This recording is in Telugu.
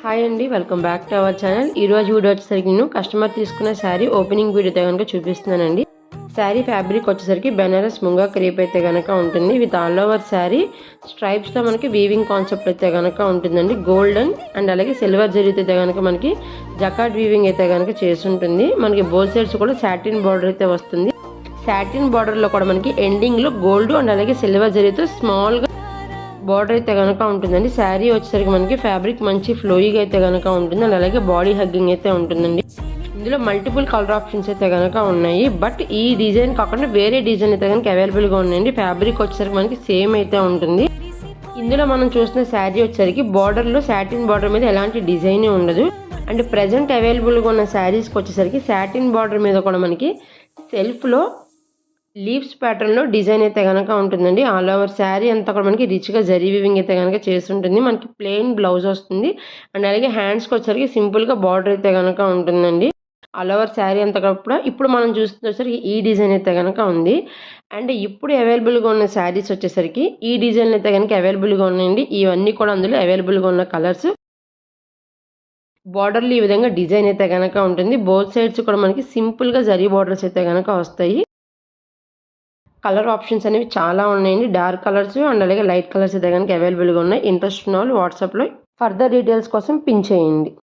హాయ్ అండి, welcome back to our channel. ఈరోజు వీడియో వచ్చేసరికి నేను కస్టమర్ తీసుకున్న శారీ ఓపెనింగ్ వీడియో కనుక చూపిస్తున్నానండి. శారీ ఫ్యాబ్రిక్ వచ్చేసరికి బెనారస్ ముంగా క్రేప్ అయితే కనుక ఉంటుంది. విత్ ఆల్ ఓవర్ శారీ స్ట్రైప్స్తో మనకి వీవింగ్ కాన్సెప్ట్ అయితే కనుక ఉంటుందండి. గోల్డెన్ అండ్ అలాగే సిల్వర్ జరీతో అయితే కనుక మనకి జకార్డ్ వీవింగ్ అయితే కనుక చేసి ఉంటుంది. మనకి బోత్ సైడ్స్ కూడా సాటిన్ బార్డర్ అయితే వస్తుంది. సాటిన్ బార్డర్లో కూడా మనకి ఎండింగ్లో గోల్డ్ అండ్ అలాగే సిల్వర్ జరీతో స్మాల్గా బార్డర్ అయితే కనుక ఉంటుందండి. శారీ వచ్చేసరికి మనకి ఫ్యాబ్రిక్ మంచి ఫ్లోయిగా అయితే కనుక ఉంటుంది అండ్ అలాగే బాడీ హగ్గింగ్ అయితే ఉంటుందండి. ఇందులో మల్టిపుల్ కలర్ ఆప్షన్స్ అయితే కనుక ఉన్నాయి. బట్ ఈ డిజైన్ కాకుండా వేరే డిజైన్ అయితే కనుక అవైలబుల్గా ఉన్నాయండి. ఫ్యాబ్రిక్ వచ్చేసరికి మనకి సేమ్ అయితే ఉంటుంది. ఇందులో మనం చూసిన శారీ వచ్చేసరికి బార్డర్లో సాటిన్ బార్డర్ మీద ఎలాంటి డిజైన్ ఉండదు. అండ్ ప్రజెంట్ అవైలబుల్గా ఉన్న శారీస్కి వచ్చేసరికి సాటిన్ బార్డర్ మీద కూడా మనకి సెల్ఫ్లో లీవ్స్ ప్యాటర్న్లో డిజైన్ అయితే కనుక ఉంటుందండి. ఆల్ ఓవర్ శారీ అంతా కూడా మనకి రిచ్గా జరీ వీవింగ్ అయితే కనుక చేస్తుంటుంది. మనకి ప్లెయిన్ బ్లౌజ్ వస్తుంది అండ్ అలాగే హ్యాండ్స్కి వచ్చేసరికి సింపుల్గా బార్డర్ అయితే కనుక ఉంటుందండి. ఆల్ ఓవర్ శారీ అంతా కూడా ఇప్పుడు మనం చూసేసరికి ఈ డిజైన్ అయితే కనుక ఉంది. అండ్ ఇప్పుడు అవైలబుల్గా ఉన్న శారీస్ వచ్చేసరికి ఈ డిజైన్ అయితే కనుక అవైలబుల్గా ఉన్నాయండి. ఇవన్నీ కూడా అందులో అవైలబుల్గా ఉన్న కలర్స్. బార్డర్లు ఈ విధంగా డిజైన్ అయితే కనుక ఉంటుంది. బోత్ సైడ్స్ కూడా మనకి సింపుల్గా జరీ బార్డర్స్ అయితే కనుక వస్తాయి. కలర్ ఆప్షన్స్ అనేవి చాలా ఉన్నాయండి. డార్క్ కలర్స్ అండ్ అలాగే లైట్ కలర్స్ అయితే కనుక అవైలబుల్గా ఉన్నాయి. ఇంట్రెస్ట్ ఉన్న వాళ్ళు వాట్సాప్లో ఫర్దర్ డీటెయిల్స్ కోసం పిన్ చేయండి.